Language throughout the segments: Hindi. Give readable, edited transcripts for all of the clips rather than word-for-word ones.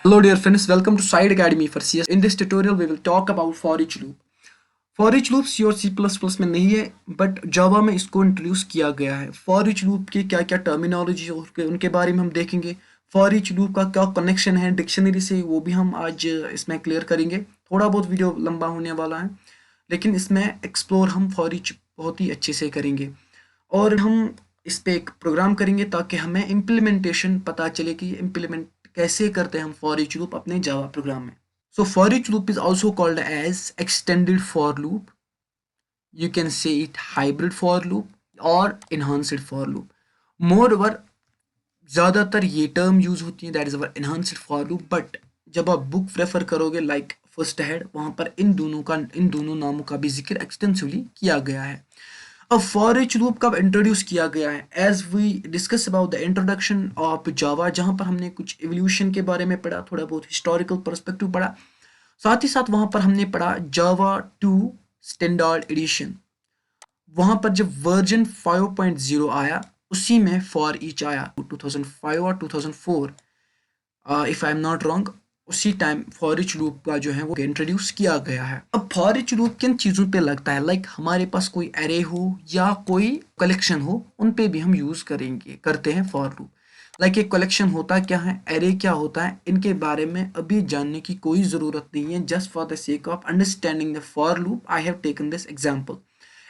Hello dear friends, welcome to Side Academy for CS. In this tutorial we will talk about for each loop. For each loops your C++ में नहीं है बट जावा में इसको इंट्रोड्यूस किया गया है। फॉर ईच लूप की क्या क्या टर्मिनोलॉजी है उनके बारे में हम देखेंगे। फॉर ईच लूप का क्या कनेक्शन है डिक्शनरी से वो भी हम आज इसमें क्लियर करेंगे। थोड़ा बहुत वीडियो लंबा होने वाला है लेकिन इसमें एक्सप्लोर हम फॉर ईच बहुत ही अच्छे से करेंगे और हम इस पे एक प्रोग्राम करेंगे ताकि हमें इम्प्लीमेंटेशन पता चले कि इम्प्लीमेंट कैसे करते हैं हम फॉर ईच लूप अपने जावा प्रोग्राम में। So for each loop is also called as extended for loop. You can say it hybrid for loop or enhanced for loop. Moreover, ज़्यादातर ये टर्म यूज होती है that is our enhanced for loop. But जब आप बुक प्रेफर करोगे लाइक फर्स्ट हेड वहाँ पर इन दोनों नामों का भी जिक्र एक्सटेंसिवली किया गया है। अब फॉर ईच लूप कब इंट्रोड्यूस किया गया है as we discuss about the introduction of Java, जहाँ पर हमने कुछ एवोल्यूशन के बारे में पढ़ा, थोड़ा बहुत हिस्टोरिकल पर्सपेक्टिव पढ़ा, साथ ही साथ वहां पर हमने पढ़ा जावा 2 स्टैंडर्ड एडिशन। वहां पर जब वर्जन 5.0 आया उसी में फॉर ईच आया 2005 और 2004 if I am not wrong, उसी टाइम फॉर ईच लूप का जो है वो इंट्रोड्यूस किया गया है। अब फॉर ईच लूप किन चीज़ों पे लगता है, लाइक हमारे पास कोई एरे हो या कोई कलेक्शन हो उन पे भी हम यूज करते हैं फॉर लूप। लाइक एक कलेक्शन होता क्या है, एरे क्या होता है, इनके बारे में अभी जानने की कोई ज़रूरत नहीं है। Just for the sake of understanding the for loop I have taken this example.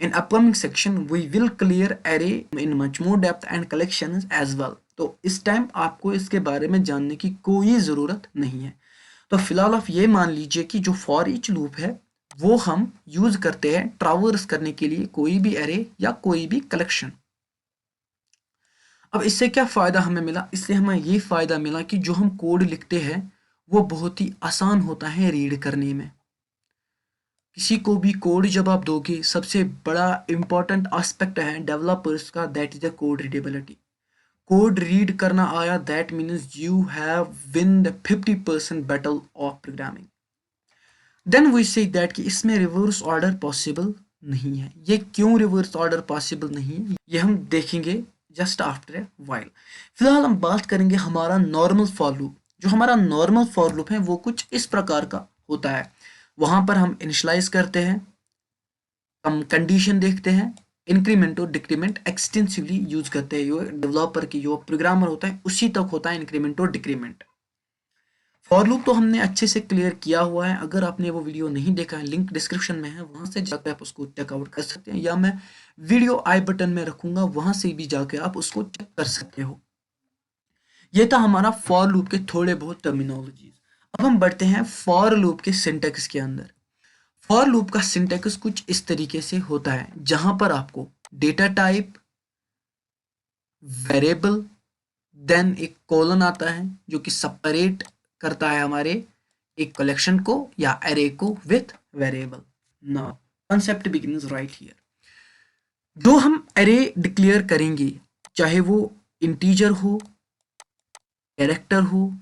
In upcoming section we will clear array in much more depth and collections as well. तो इस टाइम आपको इसके बारे में जानने की कोई ज़रूरत नहीं है। तो फिलहाल आप ये मान लीजिए कि जो फॉर ईच लूप है वो हम यूज करते हैं ट्रावर्स करने के लिए कोई भी एरे या कोई भी कलेक्शन। अब इससे क्या फ़ायदा हमें मिला, इससे हमें ये फ़ायदा मिला कि जो हम कोड लिखते हैं वो बहुत ही आसान होता है रीड करने में। किसी को भी कोड जब आप दोगे सबसे बड़ा इम्पॉर्टेंट एस्पेक्ट है डेवलपर्स का, that is the code readability. Code read करना आया that means you have win the 50% battle of programming. Then we say that कि इसमें रिवर्स ऑर्डर पॉसिबल नहीं है। ये क्यों रिवर्स ऑर्डर पॉसिबल नहीं है ये हम देखेंगे जस्ट आफ्टर ए वाइल। फिलहाल हम बात करेंगे हमारा नॉर्मल फॉर लूप। जो हमारा नॉर्मल फॉर लूप है वो कुछ इस प्रकार का होता है। वहां पर हम इनिशियलाइज करते हैं, हम कंडीशन देखते हैं, इंक्रीमेंट और डिक्रीमेंट एक्सटेंसिवली यूज करते हैं। जो डेवलपर की जो प्रोग्रामर होता है उसी तक होता है इंक्रीमेंट और डिक्रीमेंट। फॉर लूप तो हमने अच्छे से क्लियर किया हुआ है। अगर आपने वो वीडियो नहीं देखा है लिंक डिस्क्रिप्शन में है, वहां से जाकर आप उसको चेकआउट कर सकते हैं या मैं वीडियो आई बटन में रखूंगा, वहां से भी जाकर आप उसको चेक कर सकते हो। ये था हमारा फॉर लूप के थोड़े बहुत टर्मिनोलॉजीज। अब हम बढ़ते हैं फॉर लूप के सिंटैक्स के अंदर। फॉर लूप का सिंटैक्स कुछ इस तरीके से होता है जहां पर आपको डेटा टाइप, वेरिएबल, देन एक कोलन आता है जो कि सेपरेट करता है हमारे एक कलेक्शन को या एरे को with variable. Now concept begins right here. जो हम एरे डिक्लेयर करेंगे चाहे वो इंटीजर हो, कैरेक्टर हो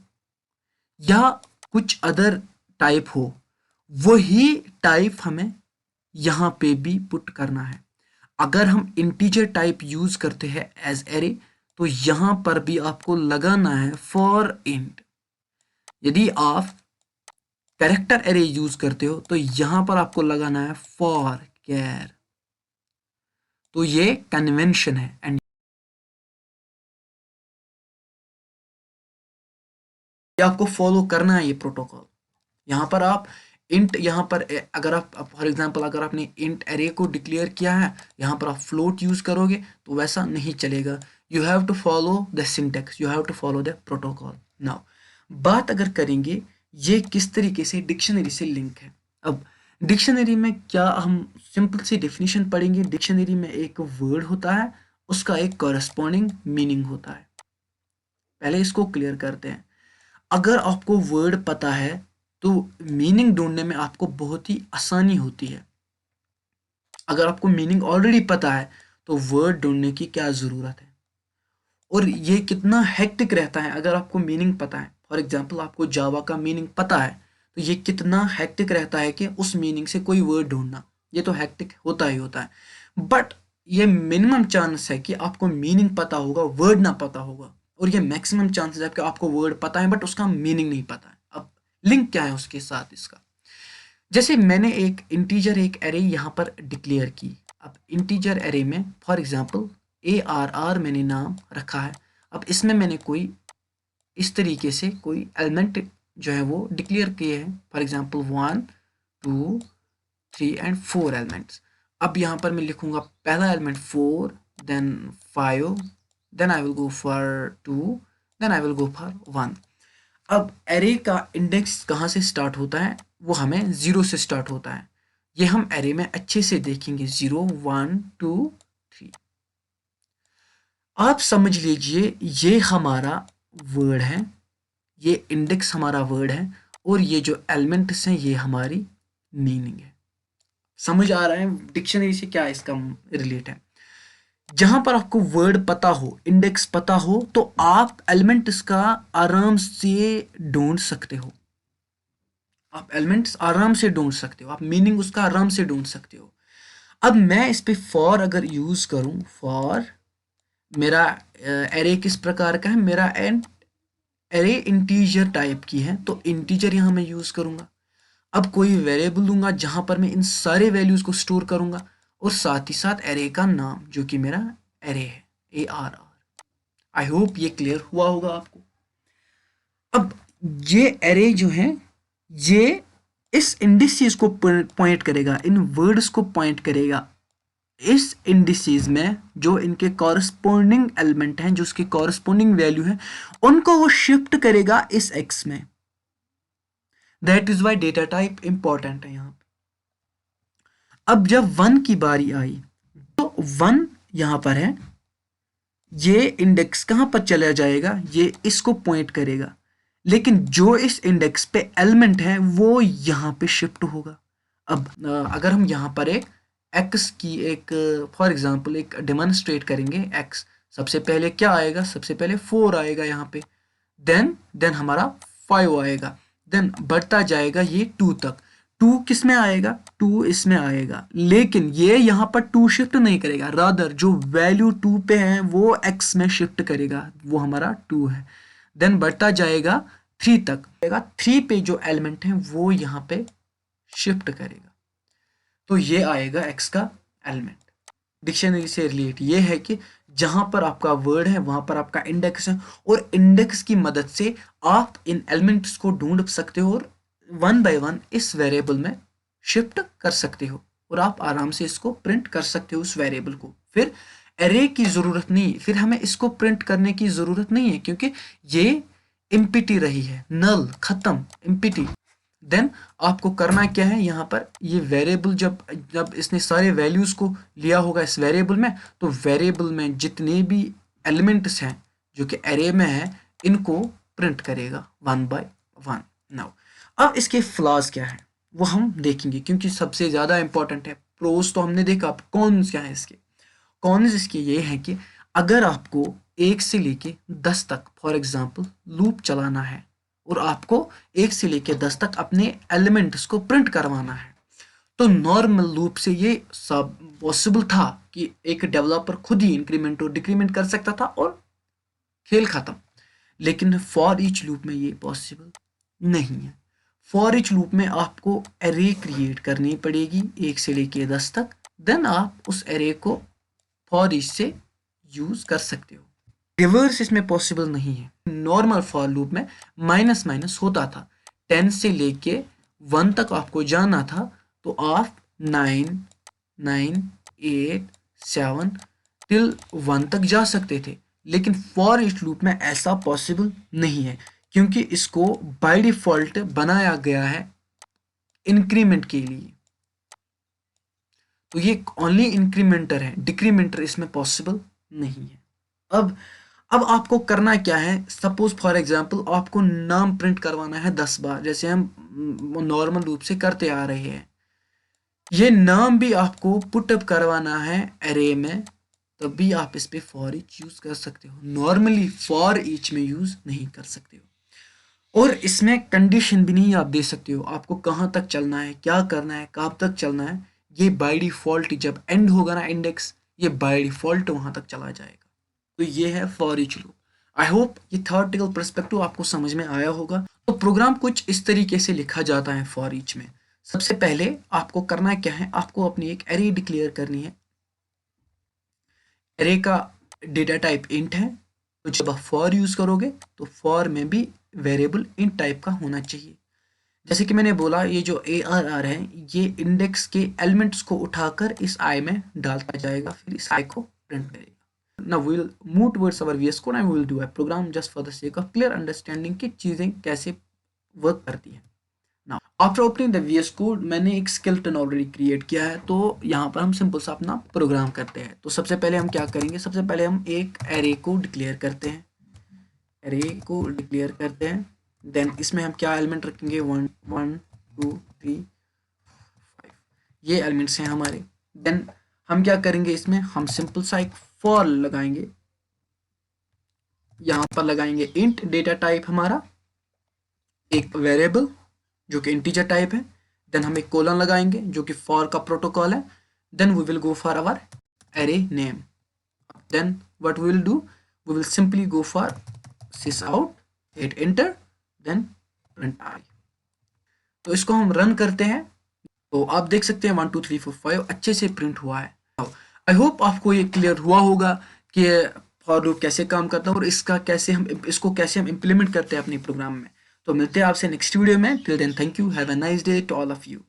या कुछ अदर टाइप हो, वही टाइप हमें यहाँ पे भी पुट करना है। अगर हम इंटीजर टाइप यूज करते हैं एज एरे तो यहाँ पर भी आपको लगाना है फॉर इंट। यदि आप कैरेक्टर एरे यूज करते हो तो यहाँ पर आपको लगाना है फॉर कैर। तो ये कन्वेंशन है एंड ये आपको फॉलो करना है ये प्रोटोकॉल। यहाँ पर आप इंट, यहाँ पर अगर आप फॉर एग्जांपल अगर आपने इंट एरे को डिक्लेयर किया है यहाँ पर आप फ्लोट यूज करोगे तो वैसा नहीं चलेगा। You have to follow the syntax, you have to follow the protocol. Now बात अगर करेंगे ये किस तरीके से डिक्शनरी से लिंक है। अब डिक्शनरी में क्या हम सिंपल सी डेफिनेशन पढ़ेंगे। डिक्शनरी में एक वर्ड होता है, उसका एक कॉरेस्पॉन्डिंग मीनिंग होता है। पहले इसको क्लियर करते हैं। अगर आपको वर्ड पता है तो मीनिंग ढूंढने में आपको बहुत ही आसानी होती है। अगर आपको मीनिंग ऑलरेडी पता है तो वर्ड ढूंढने की क्या ज़रूरत है। और ये कितना हेक्टिक रहता है अगर आपको मीनिंग पता है। फॉर एग्जांपल आपको जावा का मीनिंग पता है तो ये कितना हेक्टिक रहता है कि उस मीनिंग से कोई वर्ड ढूंढना, ये तो हेक्टिक होता ही होता है। बट ये मिनिमम चांस है कि आपको मीनिंग पता होगा, वर्ड ना पता होगा। और ये मैक्सिमम चांसेस है कि आपको वर्ड पता है बट उसका मीनिंग नहीं पता है। लिंक क्या है उसके साथ इसका। जैसे मैंने एक इंटीजर एक एरे यहाँ पर डिक्लेयर की। अब इंटीजर एरे में फॉर एग्जांपल ARR मैंने नाम रखा है। अब इसमें मैंने कोई इस तरीके से कोई एलिमेंट जो है वो डिक्लेयर किए हैं, फॉर एग्जांपल 1 2 3 एंड 4 एलिमेंट्स। अब यहाँ पर मैं लिखूंगा पहला element 4, then 5, then I will go for 2, then I will go for 1। अब एरे का इंडेक्स कहाँ से स्टार्ट होता है, वो हमें 0 से स्टार्ट होता है। ये हम एरे में अच्छे से देखेंगे, 0 1 2 3। आप समझ लीजिए ये हमारा वर्ड है, ये इंडेक्स हमारा वर्ड है, और ये जो एलिमेंट्स हैं ये हमारी मीनिंग है। समझ आ रहा है डिक्शनरी से क्या इसका रिलेट है। जहां पर आपको वर्ड पता हो, इंडेक्स पता हो, तो आप एलिमेंट्स का आराम से ढूंढ सकते हो। आप एलिमेंट्स आराम से ढूंढ सकते हो, आप मीनिंग उसका आराम से ढूंढ सकते हो। अब मैं इस पे फॉर अगर यूज करूं, फॉर मेरा एरे किस प्रकार का है, मेरा एरे इंटीजर टाइप की है, तो इंटीजर यहां मैं यूज करूंगा। अब कोई वेरिएबल दूंगा जहां पर मैं इन सारे वैल्यूज को स्टोर करूंगा, और साथ ही साथ एरे का नाम जो कि मेरा एरे है, ARR। आई होप ये क्लियर हुआ होगा आपको। अब ये एरे जो है ये इस इंडिसेस को पॉइंट करेगा, इन वर्ड्स को पॉइंट करेगा। इस इंडिसेस में जो इनके कॉरस्पॉन्डिंग एलिमेंट हैं, जो उसके कॉरस्पॉन्डिंग वैल्यू है, उनको वो शिफ्ट करेगा इस एक्स में। That is why data type important है यहाँ पे। अब जब 1 की बारी आई तो 1 यहां पर है, ये इंडेक्स कहां पर चला जाएगा, ये इसको पॉइंट करेगा, लेकिन जो इस इंडेक्स पे एलिमेंट है वो यहां पे शिफ्ट होगा। अब अगर हम यहां पर एक एक्स की एक फॉर एग्जांपल एक डेमोन्स्ट्रेट करेंगे, एक्स सबसे पहले क्या आएगा, सबसे पहले 4 आएगा यहाँ पे, देन हमारा 5 आएगा, देन बढ़ता जाएगा ये 2 तक। 2 किस में आएगा, 2 इसमें आएगा, लेकिन ये यहाँ पर 2 शिफ्ट नहीं करेगा, रादर जो वैल्यू 2 पे है वो x में शिफ्ट करेगा, वो हमारा 2 है। देन बढ़ता जाएगा 3 तक, 3 पे जो एलिमेंट है वो यहाँ पे शिफ्ट करेगा, तो ये आएगा x का एलिमेंट। डिक्शनरी से रिलेट ये है कि जहां पर आपका वर्ड है वहां पर आपका इंडेक्स है, और इंडेक्स की मदद से आप इन एलिमेंट्स को ढूंढ सकते हो और 1 बाय 1 इस वेरिएबल में शिफ्ट कर सकते हो, और आप आराम से इसको प्रिंट कर सकते हो उस वेरिएबल को। फिर एरे की जरूरत नहीं, फिर हमें इसको प्रिंट करने की जरूरत नहीं है, क्योंकि ये एम्प्टी रही है, नल, खत्म, एम्प्टी। देन आपको करना क्या है, यहाँ पर ये वेरिएबल जब जब इसने सारे वैल्यूज को लिया होगा इस वेरिएबल में, तो वेरिएबल में जितने भी एलिमेंट्स हैं जो कि एरे में है, इनको प्रिंट करेगा 1 बाय 1। नाउ अब इसके फ्लॉज क्या है वो हम देखेंगे, क्योंकि सबसे ज़्यादा इंपॉर्टेंट है। प्रोज तो हमने देखा, अब कॉन्स क्या है इसके। कॉन्स इसके ये हैं कि अगर आपको 1 से लेके 10 तक फॉर एग्जांपल लूप चलाना है, और आपको 1 से लेके 10 तक अपने एलिमेंट्स को प्रिंट करवाना है, तो नॉर्मल लूप से ये सब पॉसिबल था कि एक डेवलपर खुद ही इंक्रीमेंट और डिक्रीमेंट कर सकता था और खेल खत्म। लेकिन फॉर ईच लूप में ये पॉसिबल नहीं है। फॉर ईच लूप में आपको एरे क्रिएट करनी पड़ेगी 1 से लेके 10 तक, देन आप उस एरे को फॉर ईच से यूज कर सकते हो। रिवर्स इसमें पॉसिबल नहीं है। नॉर्मल फॉर लूप में माइनस माइनस होता था, 10 से लेके 1 तक आपको जाना था, तो आप 9 9 8 7 टिल 1 तक जा सकते थे। लेकिन फॉर ईच लूप में ऐसा पॉसिबल नहीं है, क्योंकि इसको बाय डिफॉल्ट बनाया गया है इंक्रीमेंट के लिए, तो ये ओनली इंक्रीमेंटर है, डिक्रीमेंटर इसमें पॉसिबल नहीं है। अब आपको करना क्या है, सपोज फॉर एग्जांपल आपको नाम प्रिंट करवाना है 10 बार, जैसे हम नॉर्मल रूप से करते आ रहे हैं। ये नाम भी आपको पुटअप करवाना है एरे में, तब भी आप इस पे फॉर ईच यूज कर सकते हो, नॉर्मली फॉर ईच में यूज नहीं कर सकते हो। और इसमें कंडीशन भी नहीं आप दे सकते हो, आपको कहाँ तक चलना है, क्या करना है, कब तक चलना है। ये बाय डिफॉल्ट जब एंड होगा ना इंडेक्स, ये बाय डिफॉल्ट वहां तक चला जाएगा। तो ये है for each loop. I hope ये थ्योरेटिकल पर्सपेक्टिव आपको समझ में आया होगा। तो प्रोग्राम कुछ इस तरीके से लिखा जाता है फॉर ईच में। सबसे पहले आपको करना क्या है, आपको अपनी एक एरे डिक्लेयर करनी है। एरे का डेटा टाइप इंट है, तो जब आप फॉर यूज करोगे तो फॉर में भी वेरिएबल इंट टाइप का होना चाहिए। जैसे कि मैंने बोला, ये जो ARR है ये इंडेक्स के एलिमेंट्स को उठाकर इस आई में डालता जाएगा, फिर इस आई को प्रिंट करेगा। Now we will move towards our VS Code and we will do a program just for the sake of clear understanding कि चीज़ें कैसे वर्क करती हैं। Now after opening the VS Code मैंने एक skeleton ऑलरेडी क्रिएट किया है, तो यहाँ पर हम सिंपल सा अपना प्रोग्राम करते हैं। तो सबसे पहले हम क्या करेंगे, सबसे पहले हम एक एरे को डिक्लेयर करते हैं, देन इसमें हम क्या एलिमेंट रखेंगे, 1 1 2 3 5, ये एलिमेंट्स हैं हमारे। देन हम क्या करेंगे, इसमें हम सिंपल सा एक फॉर लगाएंगे, यहाँ पर लगाएंगे इंट डेटा टाइप हमारा, एक वेरिएबल जो कि इंटीजर टाइप है, देन हम एक कोलन लगाएंगे जो कि फॉर का प्रोटोकॉल है, then we will go for our array name, then what we will do, we will simply go for sysout, hit enter, then print I. तो इसको हम रन करते हैं, तो आप देख सकते हैं 1 2 3 4 5 अच्छे से प्रिंट हुआ है। आई होप आपको ये क्लियर हुआ होगा कि फॉर लूप कैसे काम करता है और इसको कैसे हम इम्प्लीमेंट करते हैं अपने प्रोग्राम में। तो मिलते हैं आपसे नेक्स्ट वीडियो में, till then thank you, have a nice day to all of you.